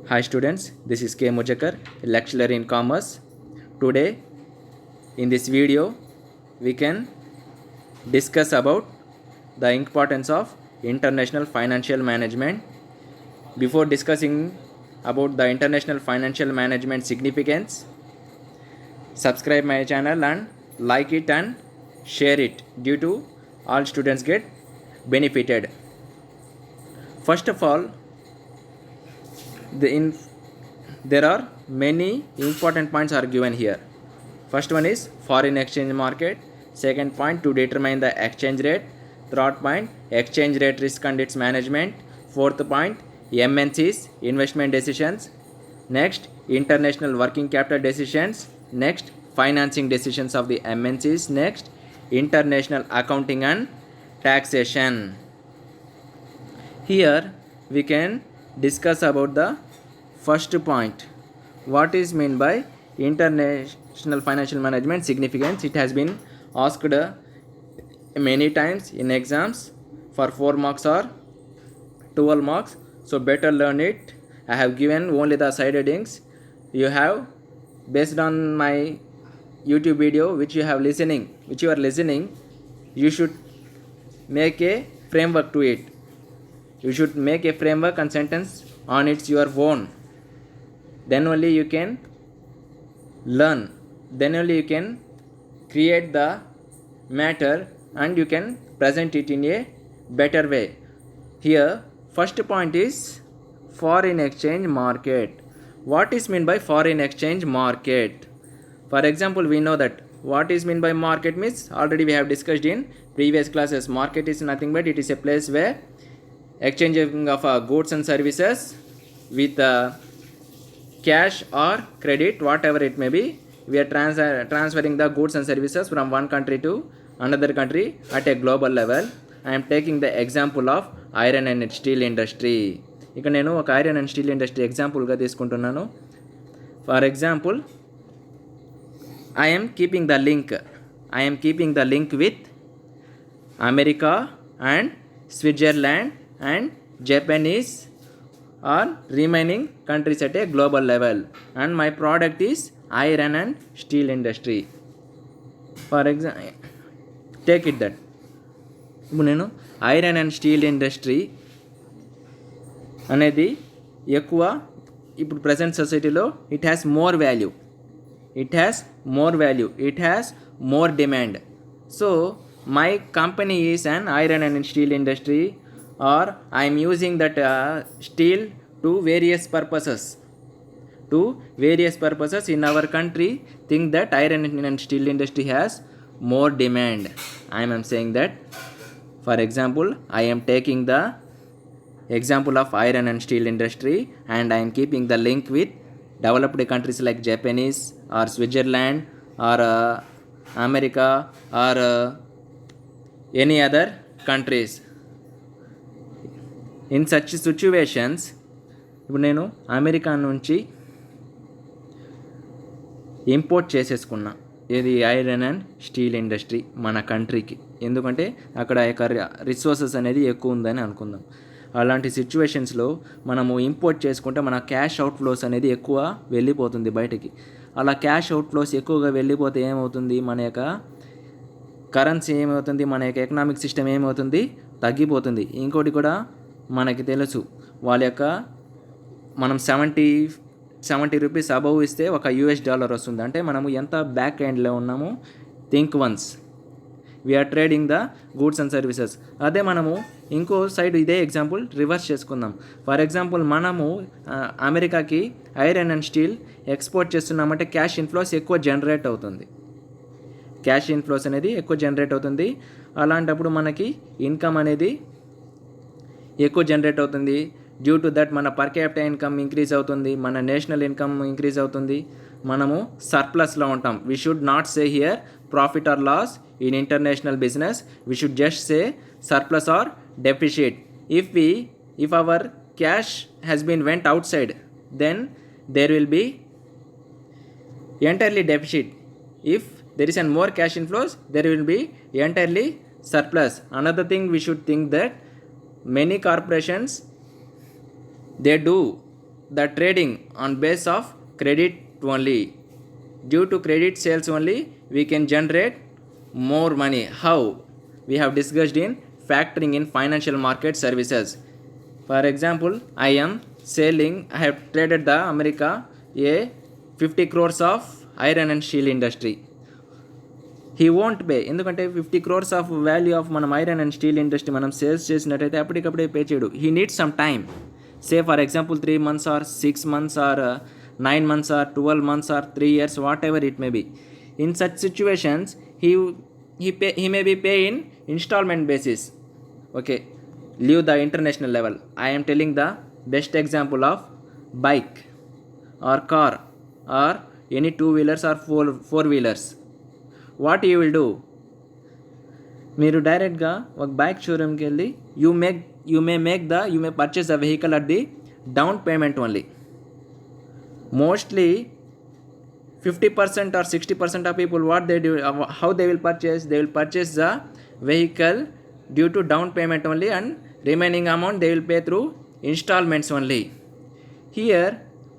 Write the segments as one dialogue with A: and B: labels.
A: Hi students, this is K. Mujakar, lecturer in commerce. Today in this video we can discuss about the importance of international financial management. Before discussing about the international financial management significance, subscribe my channel and like it and share it due to all students get benefited. First of all, there are many important points are given here. First one is foreign exchange market. Second point, to determine the exchange rate. Third point, exchange rate risk and its management. Fourth point, MNCs, investment decisions. Next, international working capital decisions. Next, financing decisions of the MNCs. Next, international accounting and taxation. Here we can discuss about the first point. What is meant by international financial management significance? It has been asked many times in exams for 4 marks or 12 marks. So better learn it. I have given only the side headings. You have, based on my YouTube video which you are listening, you should make a framework to it. You should make a framework and sentence on its your own. Then only you can learn. Then only you can create the matter and you can present it in a better way. Here, first point is foreign exchange market. What is meant by foreign exchange market? For example, we know that what is meant by market means already we have discussed in previous classes. Market is nothing but it is a place where exchanging of goods and services with cash or credit, whatever it may be, we are transferring the goods and services from one country to another country at a global level. I am taking the example of iron and steel industry. ఇక్కడ నేను ఒక iron and steel industry ఎగ్జాంపుల్గా తీసుకుంటున్నాను. For example, I am keeping the link with America and Switzerland and Japanese are remaining countries at a global level, and my product is iron and steel industry. For example, take it that ఇప్పుడు నేను iron and steel industry అనేది ఎక్కువ ఇప్పుడు present సొసైటీలో it has more value, it has more demand. So my company is an iron and steel industry, or I am using that steel to various purposes in our country. Think that iron and steel industry has more demand. I am saying that, for example, I am taking the example of iron and steel industry and I am keeping the link with developed countries like Japanese or Switzerland or America or any other countries. In such situations ఇప్పుడు నేను America నుంచి import చేసేసుకున్నా ఇది iron and steel industry మన కంట్రీకి, ఎందుకంటే అక్కడ యొక్క resources అనేది ఎక్కువ ఉందని అనుకుందాం. అలాంటి సిచ్యువేషన్స్లో మనము ఇంపోర్ట్ చేసుకుంటే మన క్యాష్ అవుట్ఫ్లోస్ అనేది ఎక్కువ వెళ్ళిపోతుంది బయటికి. అలా క్యాష్ అవుట్ఫ్లోస్ ఎక్కువగా వెళ్ళిపోతే ఏమవుతుంది, మన యొక్క కరెన్సీ ఏమవుతుంది, మన యొక్క ఎకనామిక్ సిస్టమ్ ఏమవుతుంది, తగ్గిపోతుంది. ఇంకోటి కూడా మనకి తెలుసు, వాళ్ళ యొక్క మనం 70 రూపీస్ అబవ్ ఇస్తే ఒక $1 వస్తుంది. అంటే మనము ఎంత బ్యాక్ ఎండ్లో ఉన్నామో think once. We're trading the goods and services. అదే మనము ఇంకో సైడ్ ఇదే ఎగ్జాంపుల్ రివర్స్ చేసుకుందాం. ఫర్ ఎగ్జాంపుల్, మనము అమెరికాకి ఐరన్ అండ్ స్టీల్ ఎక్స్పోర్ట్ చేస్తున్నామంటే క్యాష్ ఇన్ఫ్లోస్ ఎక్కువ జనరేట్ అవుతుంది. అలాంటప్పుడు మనకి ఇన్కమ్ అనేది ఎక్కువ జనరేట్ అవుతుంది. డ్యూ టు దట్ మన పర్ క్యాపిటల్ ఇన్కమ్ ఇంక్రీజ్ అవుతుంది, మన నేషనల్ ఇన్కమ్ ఇంక్రీజ్ అవుతుంది, మనము సర్ప్లస్లో ఉంటాం. We should not say here profit or loss in international business, we should just say surplus or deficit. If our cash has been went outside, then there will be entirely deficit. If there is more cash inflows, there will be entirely surplus. Another thing we should think that many corporations they do the trading on base of credit only. Due to credit sales only, we can generate more money. How? We have discussed in factoring in financial market services. For example, I have traded the America a 50 crores of iron and steel industry. He won't pay, ఎందుకంటే 50 crores of value of మనం iron and steel industry మనం sales చేసినట్టయితే అప్పటికప్పుడే pay చేయడు. He needs some time, say for example 3 months or 6 months or 9 months or 12 months or 3 years, whatever it may be. In such situations he may be pay in installment basis. Okay, leave the international level. I am telling the best example of bike or car or any two-wheelers or four-wheelers. What you will do? మీరు డైరెక్ట్గా ఒక bike షోరూమ్కి వెళ్ళి you may purchase the vehicle at the down payment only. Mostly 50% or 60% of people, what they do, how they will purchase the vehicle due to down payment only, and remaining amount they will pay through installments only. Here,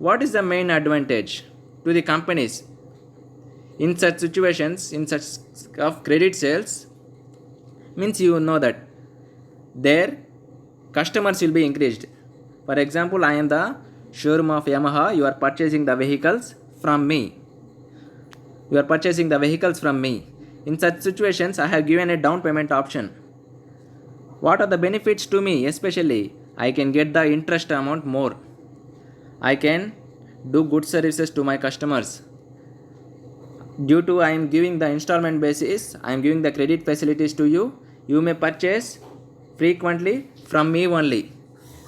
A: what is the main advantage to the companies? In such situations, in such of credit sales, means you know that their customers will be increased. For example, I am the showroom of Yamaha, you are purchasing the vehicles from me. In such situations, I have given a down payment option. What are the benefits to me? Especially, I can get the interest amount more. I can do good services to my customers. Due to I am giving the installment basis, I am giving the credit facilities to you. You may purchase frequently from me only.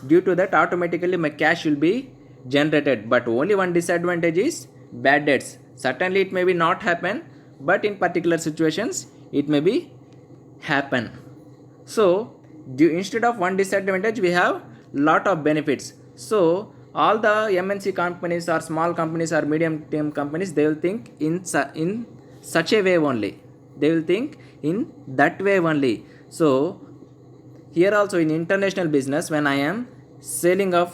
A: Due to that, automatically my cash will be generated. But only one disadvantage is bad debts. Certainly it may be not happen, but in particular situations it may be happen. So instead of one disadvantage, we have lot of benefits. So all the MNC companies or small companies or medium term companies, they will think in such a way only. They will think in that way only. So here also in international business, when I am selling of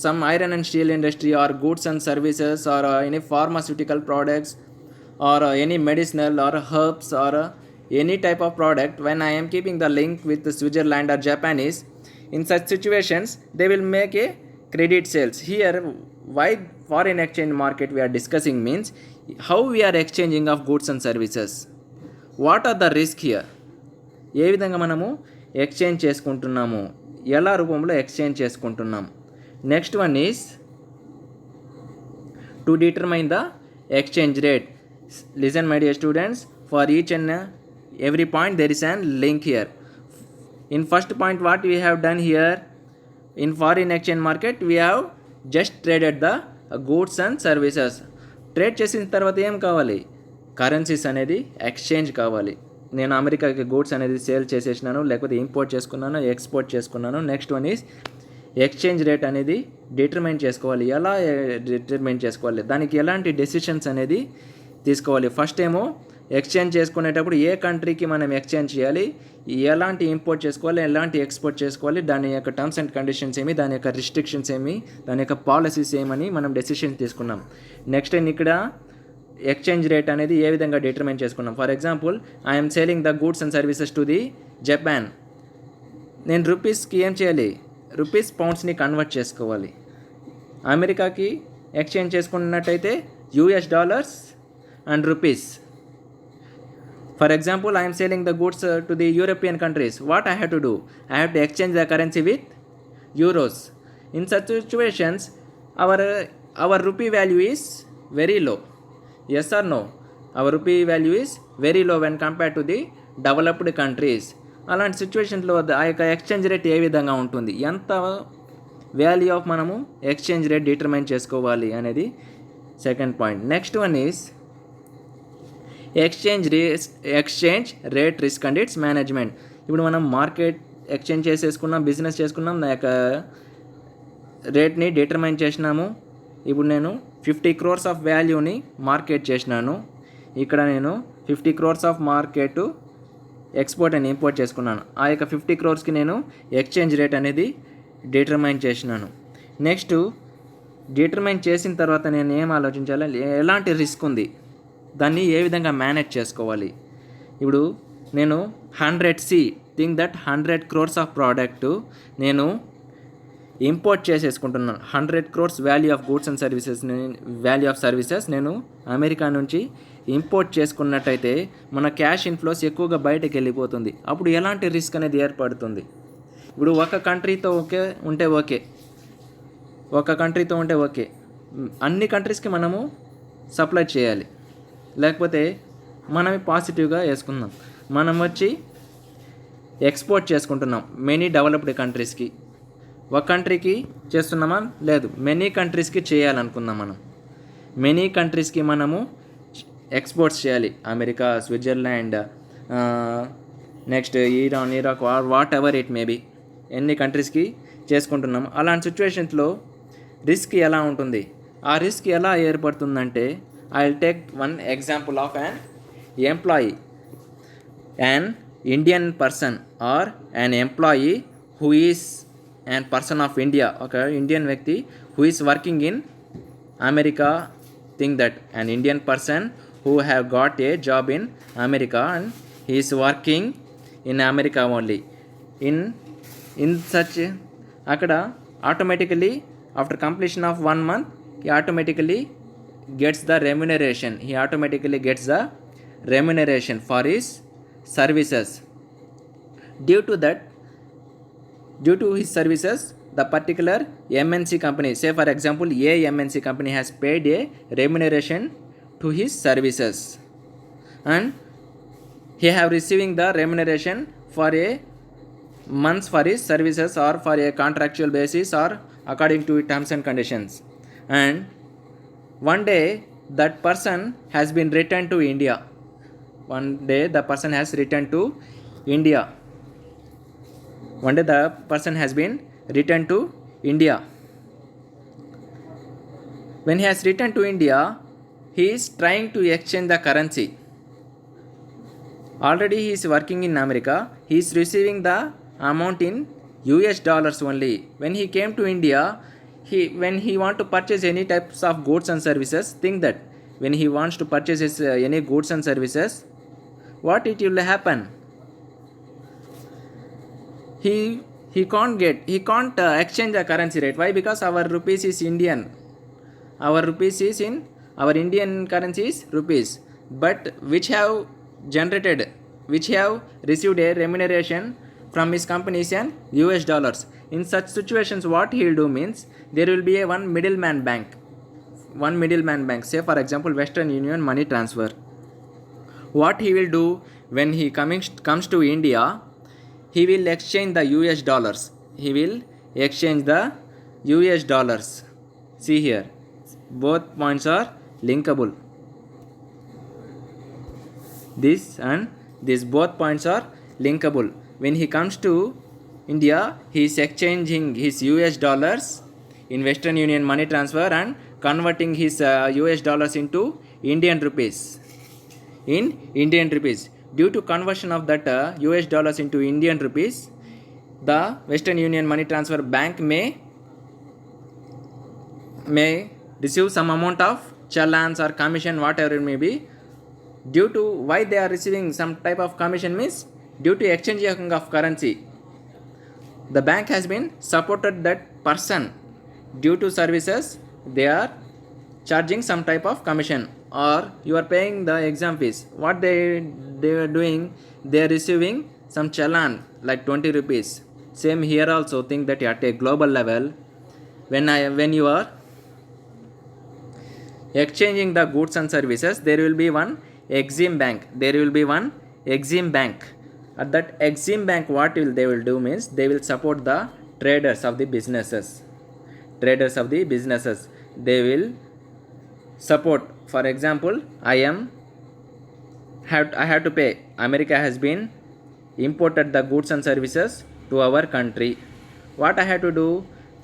A: some iron and steel industry or goods and services or any pharmaceutical products or any medicinal or herbs or any type of product, when I am keeping the link with Switzerland or Japanese, in such situations they will make a credit sales. Here, why foreign exchange market we are discussing means how we are exchanging of goods and services. What are the risk here? ఏ విధంగా మనము exchange చేసుకుంటున్నాము, ఎలా రూపంలో exchange చేసుకుంటున్నాం. Next one is to determine the exchange rate. Listen my dear students, for each and every point there is an link here. In first point, what we have done here, in foreign exchange market we have just traded the goods and services. Trade చేసిన తర్వాత ఏం కావాలి? Currencies అనేది exchange కావాలి. నేను అమెరికాకి goods అనేది sale చేసేసినాను, లేకపోతే ఇంపోర్ట్ చేసుకున్నాను, ఎక్స్పోర్ట్ చేసుకున్నాను. Next one is exchange rate అనేది డిటర్మైన్ చేసుకోవాలి. ఎలా డిటర్మైన్ చేసుకోవాలి, దానికి ఎలాంటి డెసిషన్స్ అనేది తీసుకోవాలి. ఫస్ట్ ఏమో ఎక్స్చేంజ్ చేసుకునేటప్పుడు ఏ కంట్రీకి మనం ఎక్స్చేంజ్ చేయాలి, ఎలాంటి ఇంపోర్ట్ చేసుకోవాలి, ఎలాంటి ఎక్స్పోర్ట్ చేసుకోవాలి, దాని యొక్క టర్మ్స్ అండ్ కండిషన్స్ ఏమి, దాని యొక్క రిస్ట్రిక్షన్స్ ఏమి, దాని యొక్క పాలసీస్ ఏమని మనం డెసిషన్ తీసుకున్నాం. నెక్స్ట్ ఇక్కడ ఎక్స్చేంజ్ రేట్ అనేది ఏ విధంగా డిటర్మైన్ చేసుకున్నాం. For example, I'm selling the goods and services to the Japan. నేను రూపీస్కి ఏం చేయాలి, రూపీస్ పౌండ్స్ని కన్వర్ట్ చేసుకోవాలి. అమెరికాకి ఎక్స్చేంజ్ చేసుకున్నట్టయితే US dollars and rupees. For example, I am selling the goods to the European countries. What I have to do? I have to exchange the currency with euros. In such situations, our rupee value is very low. Yes or no? Our rupee value is very low when compared to the developed countries. అలాంటి సిచ్యువేషన్లో ఆ యొక్క exchange rate ఏ విధంగా ఉంటుంది, ఎంత value of మనము exchange rate determine చేసుకోవాలి అనేది second point. Next one is exchange rate risk and it's management. ఇప్పుడు మనం మార్కెట్ ఎక్స్చేంజ్ చేసేసుకున్నాం, బిజినెస్ చేసుకున్నాం, నా యొక్క రేట్ని డిటర్మైన్ చేసినాము. ఇప్పుడు నేను 50 crores ఆఫ్ వాల్యూని మార్కెట్ చేసినాను. ఇక్కడ నేను 50 crores of market export and import చేసుకున్నాను. ఆ యొక్క 50 crores నేను ఎక్స్చేంజ్ రేట్ అనేది డిటర్మైన్ చేసినాను. నెక్స్ట్ డిటర్మైన్ చేసిన తర్వాత నేను ఏం ఆలోచించాలి, ఎలాంటి రిస్క్ ఉంది, దాన్ని ఏ విధంగా మేనేజ్ చేసుకోవాలి. ఇప్పుడు నేను 100C think that 100 crores of product నేను ఇంపోర్ట్ చేసేసుకుంటున్నాను. 100 crores value of goods and services నేను అమెరికా నుంచి ఇంపోర్ట్ చేసుకున్నట్టయితే మన క్యాష్ ఇన్ఫ్లోస్ ఎక్కువగా బయటకు వెళ్ళిపోతుంది. అప్పుడు ఎలాంటి రిస్క్ అనేది ఏర్పడుతుంది. ఇప్పుడు ఒక కంట్రీతో ఓకే, అన్ని కంట్రీస్కి మనము సప్లై చేయాలి, లేకపోతే మనమే పాజిటివ్గా వేసుకుందాం. మనం వచ్చి ఎక్స్పోర్ట్ చేసుకుంటున్నాం మెనీ డెవలప్డ్ కంట్రీస్కి. ఒక కంట్రీకి చేస్తున్నామా, లేదు, మెనీ కంట్రీస్కి చేయాలనుకుందాం. మెనీ కంట్రీస్కి మనము ఎక్స్పోర్ట్స్ చేయాలి. America, Switzerland, next Iran, Iraq, what ever it maybe, ఎన్ని కంట్రీస్కి చేసుకుంటున్నాం. అలాంటి సిచ్యువేషన్స్లో రిస్క్ ఎలా ఉంటుంది, ఆ రిస్క్ ఎలా ఏర్పడుతుందంటే, I will take one example of an employee, an Indian person or an employee who is an person of India, ఒక ఇండియన్ వ్యక్తి who is working in America. Think that an Indian person who have got a job in America and he is working in America only. In such, అక్కడ automatically after completion of 1 month he automatically gets the remuneration for his services. Due to his services, the particular MNC company, say for example a MNC company has paid a remuneration to his services, and he have receiving the remuneration for a months for his services or for a contractual basis or according to terms and conditions. And one day that person has been returned to India. One day the person has returned to India. When he has returned to India, he is trying to exchange the currency. Already he is working in America. He is receiving the amount in US dollars only. When he came to India, when he want to purchase any types of goods and services, think that when he wants to purchase any goods and services, what it will happen? He can't exchange the currency rate. Why? Because our rupees is Indian. Our Indian currency is rupees, but which have received a remuneration from his companies and US dollars. In such situations, what he will do means, there will be one middleman bank. Say for example Western Union money transfer. What he will do when he comes to India, he will exchange the US dollars. See here, both points are linkable. These both points are linkable. When he comes to India, he is exchanging his US dollars in Western Union money transfer and converting his US dollars into Indian rupees. Due to conversion of that US dollars into Indian rupees, the Western Union money transfer bank may receive some amount of challans or commission, whatever it may be. Due to why they are receiving some type of commission means, due to exchanging of currency, the bank has been supported that person. Due to services, they are charging some type of commission, or you are paying the exam fees. What they are doing, they are receiving some challan like 20 rupees. Same here also. Think that at a global level, when you are exchanging the goods and services, there will be one Exim Bank. At that Exim Bank, what they will do means, they will support the traders of the businesses. They will support. For example, I have to pay. America has been imported the goods and services to our country. What I have to do?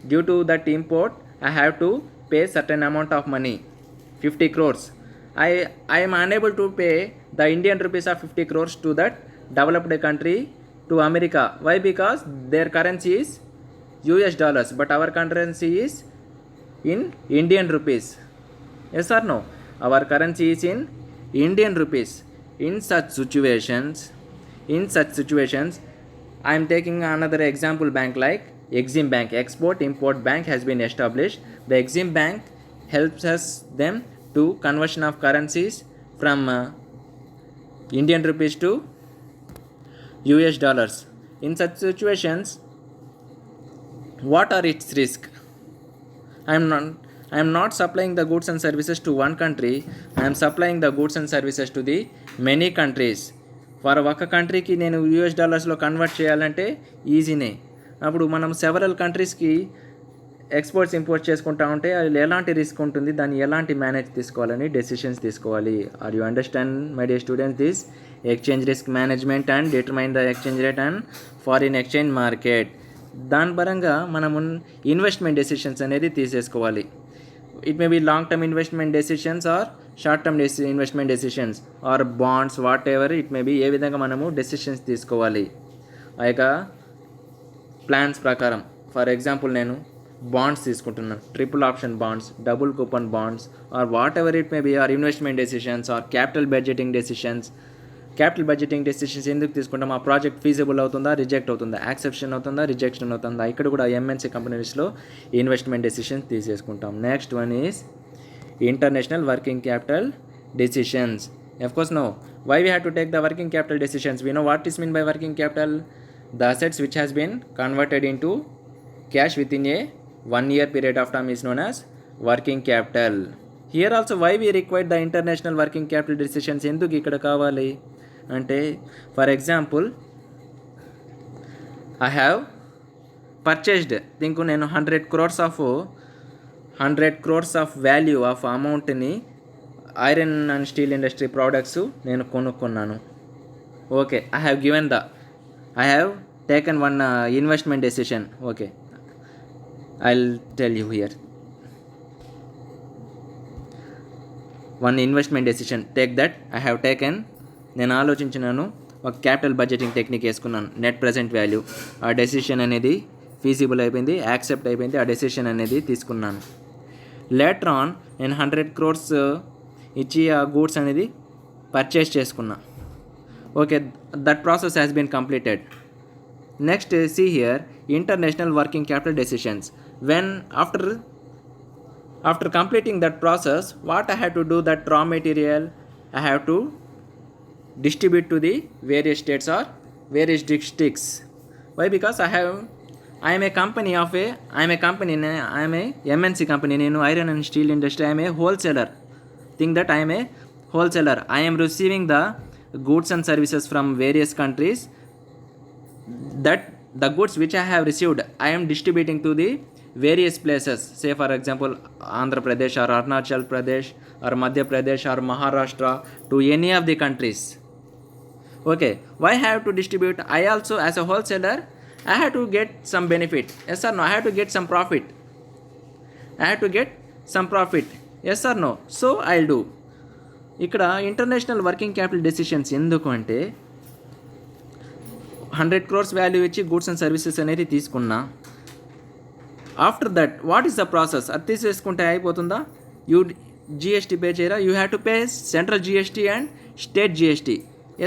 A: Due to that import, I have to pay certain amount of money, 50 crores. I am unable to pay the Indian rupees of 50 crores to that developed country, to America. Why? Because their currency is US dollars, but our currency is in Indian rupees. Yes or no? Our currency is in Indian rupees. In such situations, I am taking another example bank like Exim Bank. Export Import Bank has been established. The Exim Bank helps us them to conversion of currencies from Indian rupees to US dollars. In such situations, what are its risks? I am not supplying the goods and services to one country. I am supplying the goods and services to the many countries. For ఒక కంట్రీకి నేను US డాలర్స్లో convert చేయాలంటే ఈజీనే. అప్పుడు మనం several కంట్రీస్కి exports import చేసుకుంటా ఉంటే అది ఎలాంటి రిస్క్ ఉంటుంది, దాన్ని ఎలాంటి మేనేజ్ తీసుకోవాలని డెసిషన్స్ తీసుకోవాలి. Are you understand my dear students this exchange risk management and determine the exchange rate and foreign exchange market. దాని పరంగా మనము ఇన్వెస్ట్మెంట్ డెసిషన్స్ అనేది తీసేసుకోవాలి. It may be long term investment decisions or short term investment decisions or bonds, whatever it may be, ఏ విధంగా మనము decisions తీసుకోవాలి ఆ యొక్క ప్లాన్స్ ప్రకారం. ఫర్ ఎగ్జాంపుల్ నేను బాండ్స్ తీసుకుంటున్నాను, triple option bonds, double coupon bonds are what ever it may be, or investment decisions or capital budgeting decisions. Capital budgeting decisions ఎందుకు తీసుకుంటాం? ఆ ప్రాజెక్ట్ ఫీజిబుల్ అవుతుందా, రిజెక్ట్ అవుతుందా, యాక్సెప్షన్ అవుతుందా, రిజెక్షన్ అవుతుందా. ఇక్కడ కూడా ఎంఎన్సీ కంపెనీస్లో ఇన్వెస్ట్మెంట్ డెసిషన్స్ తీసేసుకుంటాం. Next one is international working capital decisions. Of course, no. Why we have to take the working capital decisions? We know what is meant by working capital. The assets which has been converted into cash within a 1 year period of time is known as working capital. Here also why we require the international working capital decisions ఎందుకు ఇక్కడ కావాలి అంటే, for example I have purchased, think నేను 100 crores of value of అమౌంట్ని iron and steel industry products నేను కొనుక్కున్నాను. Okay, I have taken one investment decision. Okay, I will tell you here one investment decision. Take that I have taken. నేను ఆలోచించినాను, ఒక capital budgeting technique వేసుకున్నాను, net present value. ఆ decision అనేది feasible అయిపోయింది, accept అయిపోయింది, ఆ డెసిషన్ అనేది తీసుకున్నాను. లేటర్ ఆన్ నేను 100 crores ఇచ్చి ఆ గూడ్స్ అనేది పర్చేస్ చేసుకున్నా. Okay, that process has been completed. Next see here international working capital decisions. When after completing that process, what I have to do, that raw material I have to distribute to the various states or various districts. Why? Because I am a MNC company. నేను iron and steel industry, I am a wholesaler. Think that I am a wholesaler. I am receiving the goods and services from various countries. That the goods which I have received, I am distributing to the various places. Say for example Andhra Pradesh or Arunachal Pradesh or Madhya Pradesh or Maharashtra, to any of the countries. Okay, why I have to distribute? I also, as a wholesaler, I have to get some benefit. Yes or no? I have to get some profit. Yes or no? So I'll do. ఇక్కడ international working capital decisions ఎందుకు అంటే, 100 crores value ఇచ్చి goods and services అనేది తీసుకున్నా. After that what is the process? అది తీసేసుకుంటే అయిపోతుందా? You GST pay చేయరా? You have to pay central GST and state GST.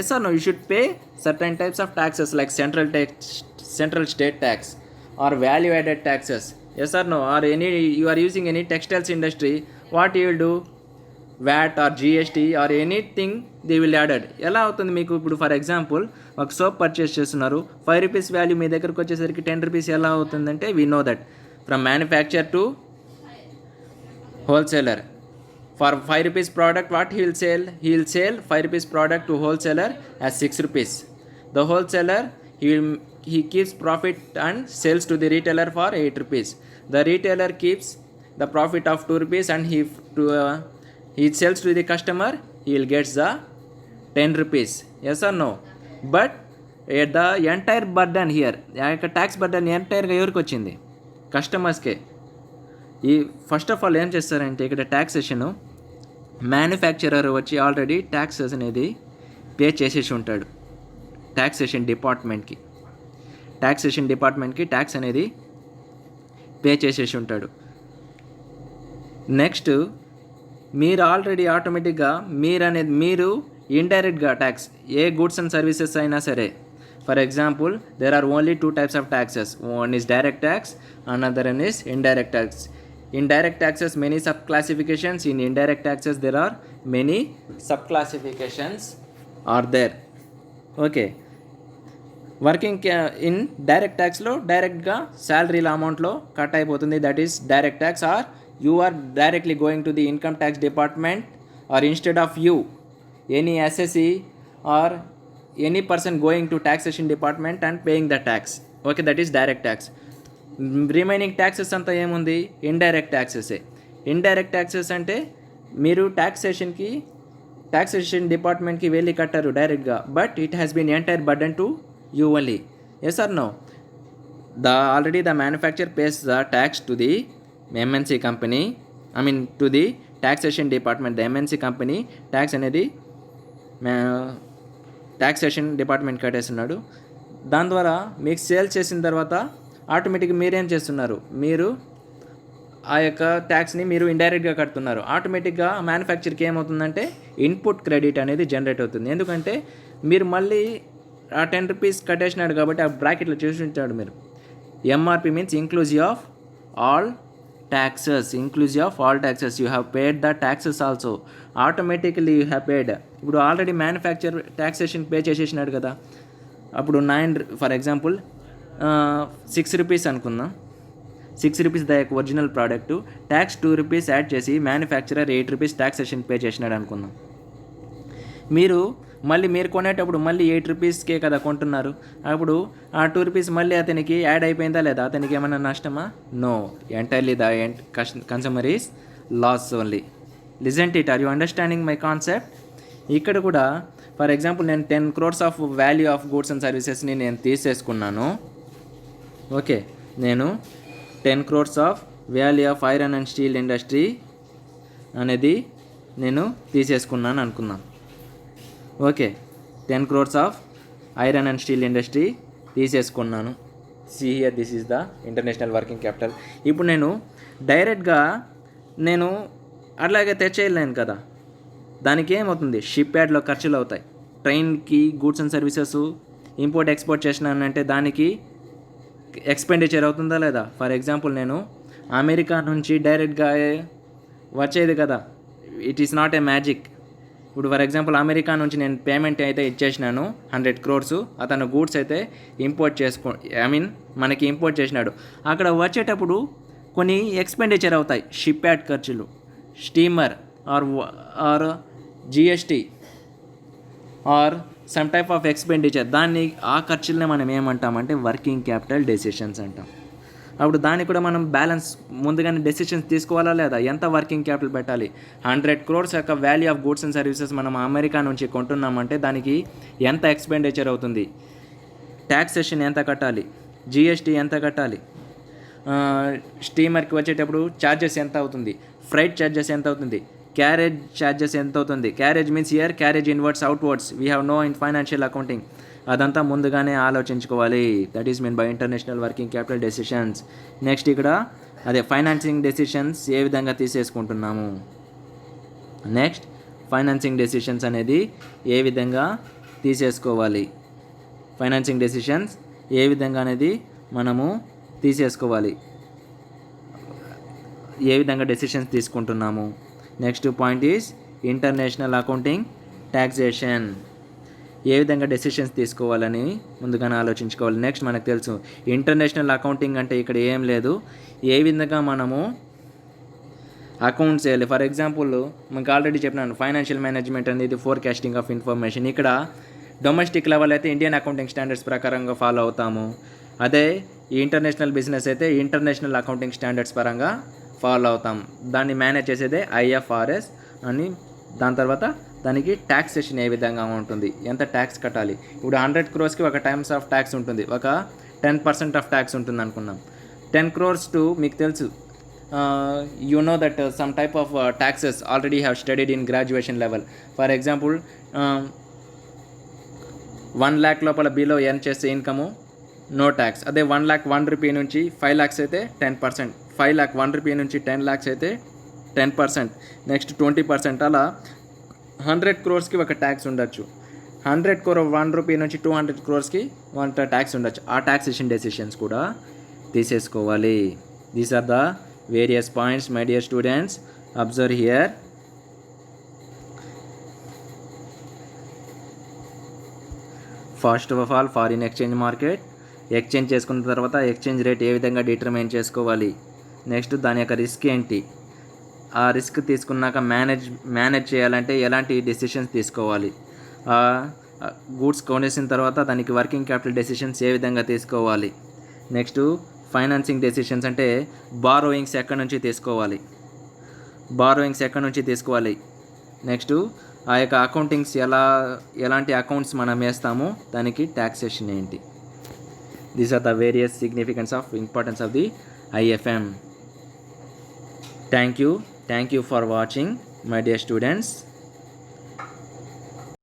A: Yes or no? You should pay certain types of taxes like central state tax or value added taxes. Yes or no? Or you are using any textiles industry, what you will do? VAT or GST or anything they will added. ఎలా అవుతుంది మీకు? ఇప్పుడు for example ఒక soap purchase చేస్తున్నారు, 5 rupees value మీ దగ్గరకు వచ్చేసరికి 10 rupees ఎలా అవుతుందంటే, we know that from manufacture to wholesaler. For 5 rupees product, what he will sell 5 rupees product to wholesaler as 6 rupees. The wholesaler he keeps profit and sells to the retailer for 8 rupees. The retailer keeps the profit of 2 rupees and he sells to the customer, he will get the 10 rupees. Yes or no? But the entire burden here, ఆ యొక్క tax burden ఎంటైర్గా ఎవరికి వచ్చింది? కస్టమర్స్కే. ఈ first of all ఏం చేస్తారంటే, ఇక్కడ taxation manufacturer వచ్చి already taxes అనేది పే చేసేసి ఉంటాడు ట్యాక్సేషన్ డిపార్ట్మెంట్కి ట్యాక్స్ అనేది పే చేసేసి ఉంటాడు. నెక్స్ట్ మీరు ఆల్రెడీ ఆటోమేటిక్గా మీరు ఇండైరెక్ట్గా ట్యాక్స్ ఏ గూడ్స్ అండ్ సర్వీసెస్ అయినా సరే, for example there are only 2 types of taxes. One is direct tax, another one is indirect tax. In direct taxes many subclassifications, in indirect taxes there are many subclassifications are there. Okay, working in direct ట్యాక్స్లో డైరెక్ట్గా శాలరీల అమౌంట్లో cut అయిపోతుంది, that is direct tax. Are you are directly going to the income tax department, or instead of you any assessee or any person going to taxation department and paying the tax. Okay, that is direct tax. Remaining taxes అంతా ఏముంది, indirect ట్యాక్సెసే. Indirect taxes అంటే మీరు taxation డిపార్ట్మెంట్కి వెళ్ళి కట్టారు డైరెక్ట్గా, but it has been entire burden to you only. Yes or no? Already the manufacturer pays the tax to the MNC company, to the taxation department. The MNC company tax అనేది taxation department కట్టేస్తున్నాడు. దాని ద్వారా మీకు sale చేసిన తర్వాత ఆటోమేటిక్గా మీరేం చేస్తున్నారు, మీరు ఆ యొక్క ట్యాక్స్ని మీరు ఇండైరెక్ట్గా కడుతున్నారు. ఆటోమేటిక్గా మ్యానుఫ్యాక్చర్కి ఏమవుతుందంటే ఇన్పుట్ క్రెడిట్ అనేది జనరేట్ అవుతుంది. ఎందుకంటే మీరు మళ్ళీ ఆ 10 రూపీస్ కట్టేసినాడు కాబట్టి ఆ బ్రాకెట్లో చూసి ఉంటాడు మీరు. MRP means inclusive of all taxes. You have paid the taxes also. Automatically you have పేడ్. ఇప్పుడు ఆల్రెడీ మ్యానుఫ్యాక్చర్ ట్యాక్సేషన్ పే చేసేసినాడు కదా. అప్పుడు ఫర్ ఎగ్జాంపుల్ 6 రూపీస్ అనుకుందాం. 6 rupees the original product, tax 2 rupees add చేసి మ్యానుఫ్యాక్చరర్ 8 రూపీస్ ట్యాక్సేషన్ పే చేసినాడు అనుకుందాం. మీరు కొనేటప్పుడు మళ్ళీ 8 రూపీస్కే కదా కొంటున్నారు. అప్పుడు ఆ 2 రూపీస్ మళ్ళీ అతనికి యాడ్ అయిపోయిందా లేదా, అతనికి ఏమైనా నష్టమా? No, entirely the consumer is loss only. Listen it, are you understanding my concept? ఇక్కడ కూడా ఫర్ ఎగ్జాంపుల్ నేను 10 crores of value of goods and సర్వీసెస్ని నేను తీసేసుకున్నాను. ఓకే, నేను 10 crores of value of iron and steel industry అనేది నేను తీసేసుకున్నాను అనుకుందాం. Okay, 10 crores of iron and steel industry తీసేసుకున్నాను. See here, this is the international working capital. ఇప్పుడు నేను డైరెక్ట్గా అట్లాగే తెచ్చేయలేను కదా. దానికి ఏమవుతుంది, షిప్ యార్డ్లో ఖర్చులు అవుతాయి. ట్రైన్కి goods and services import export చేసినానంటే దానికి ఎక్స్పెండిచర్ అవుతుందా లేదా? ఫర్ ఎగ్జాంపుల్ నేను అమెరికా నుంచి డైరెక్ట్గా వచ్చేది కదా, it is not a magic. ఇప్పుడు ఫర్ ఎగ్జాంపుల్ అమెరికా నుంచి నేను పేమెంట్ అయితే ఇచ్చేసినాను 100 crores. అతను గూడ్స్ అయితే మనకి ఇంపోర్ట్ చేసినాడు. అక్కడ వచ్చేటప్పుడు కొన్ని ఎక్స్పెండిచర్ అవుతాయి, షిప్ యార్డ్ ఖర్చులు, steamer or GST or some type of expenditure. ఆ ఖర్చులనే మనం ఏమంటామంటే వర్కింగ్ క్యాపిటల్ డెసిషన్స్ అంటాం. అప్పుడు దానికి కూడా మనం బ్యాలెన్స్ ముందుగానే డెసిషన్స్ తీసుకోవాలా లేదా, ఎంత వర్కింగ్ క్యాపిటల్ పెట్టాలి. 100 crores యొక్క value of goods and services మనం అమెరికా నుంచి కొంటున్నామంటే దానికి ఎంత ఎక్స్పెండిచర్ అవుతుంది, ట్యాక్సేషన్ ఎంత కట్టాలి, జిఎస్టీ ఎంత కట్టాలి, స్టీమర్కి వచ్చేటప్పుడు ఛార్జెస్ ఎంత అవుతుంది, ఫ్రైట్ ఛార్జెస్ ఎంత అవుతుంది, క్యారేజ్ ఛార్జెస్ ఎంత అవుతుంది. Carriage means here carriage inwards outwards we have no in financial accounting. అదంతా ముందుగానే ఆలోచించుకోవాలి. That is mean by international working capital decisions. Next ఇక్కడ ఫైనాన్సింగ్ డెసిషన్స్ ఏ విధంగా తీసేసుకుంటున్నాము. నెక్స్ట్ ఫైనాన్సింగ్ డెసిషన్స్ అనేది ఏ విధంగా తీసేసుకోవాలి, ఫైనాన్సింగ్ డెసిషన్స్ ఏ విధంగా అనేది మనము తీసేసుకోవాలి, ఏ విధంగా డెసిషన్స్ తీసుకుంటున్నాము. Next point is international accounting taxation. ఏ విధంగా డెసిషన్స్ తీసుకోవాలని ముందుగానే ఆలోచించుకోవాలి. నెక్స్ట్ మనకు తెలుసు ఇంటర్నేషనల్ అకౌంటింగ్ అంటే ఇక్కడ ఏం లేదు, ఏ విధంగా మనము అకౌంట్స్ చేయాలి. ఫర్ ఎగ్జాంపుల్ మీకు ఆల్రెడీ చెప్పినాను, ఫైనాన్షియల్ మేనేజ్మెంట్ అనేది ఫోర్కాస్టింగ్ ఆఫ్ ఇన్ఫర్మేషన్. ఇక్కడ డొమెస్టిక్ లెవెల్ అయితే ఇండియన్ అకౌంటింగ్ స్టాండర్డ్స్ ప్రకారంగా ఫాలో అవుతాము. అదే ఈ ఇంటర్నేషనల్ బిజినెస్ అయితే ఇంటర్నేషనల్ అకౌంటింగ్ స్టాండర్డ్స్ పరంగా ఫాలో అవుతాం. దాన్ని మేనేజ్ చేసేదే IFRS అని. దాని తర్వాత దానికి ట్యాక్సేషన్ ఏ విధంగా ఉంటుంది, ఎంత ట్యాక్స్ కట్టాలి. ఇప్పుడు 100 crores ఒక టైమ్స్ ఆఫ్ ట్యాక్స్ ఉంటుంది, ఒక 10% ఆఫ్ ట్యాక్స్ ఉంటుంది అనుకున్నాం. 10 crores టు మీకు తెలుసు, you know that some type of taxes already have studied in graduation level. For example 1 lakh లోపల బిలో ఎర్న్ చేసే ఇన్కము నో ట్యాక్స్. అదే 1 lakh 1 రూపీ నుంచి 5 lakhs అయితే 10%, 5 lakh 1 రూపీ నుంచి 10 lakhs అయితే 10%, నెక్స్ట్ 20%, అలా 100 crores ఒక ట్యాక్స్ ఉండొచ్చు. 100 crore 1 రూపీ నుంచి 200 crores ట్యాక్స్ ఉండొచ్చు. ఆ ట్యాక్సేషన్ డెసిషన్స్ కూడా తీసేసుకోవాలి. These are the various points my dear students. Observe here. First of all foreign exchange market. Exchange చేసుకున్న తర్వాత ఎక్స్చేంజ్ రేట్ ఏ విధంగా డిటర్మైన్ చేసుకోవాలి. నెక్స్ట్ దాని యొక్క రిస్క్ ఏంటి, ఆ రిస్క్ తీసుకున్నాక మేనేజ్ చేయాలంటే ఎలాంటి డెసిషన్స్ తీసుకోవాలి. గూడ్స్ కొనేసిన తర్వాత దానికి వర్కింగ్ క్యాపిటల్ డెసిషన్స్ ఏ విధంగా తీసుకోవాలి. నెక్స్ట్ ఫైనాన్సింగ్ డెసిషన్స్ అంటే బారోయింగ్స్ ఎక్కడి నుంచి తీసుకోవాలి. నెక్స్ట్ ఆ యొక్క అకౌంటింగ్స్ ఎలాంటి అకౌంట్స్ మనం వేస్తామో దానికి ట్యాక్సేషన్ ఏంటి. These are the various significance of importance of the IFM. Thank you for watching, my dear students.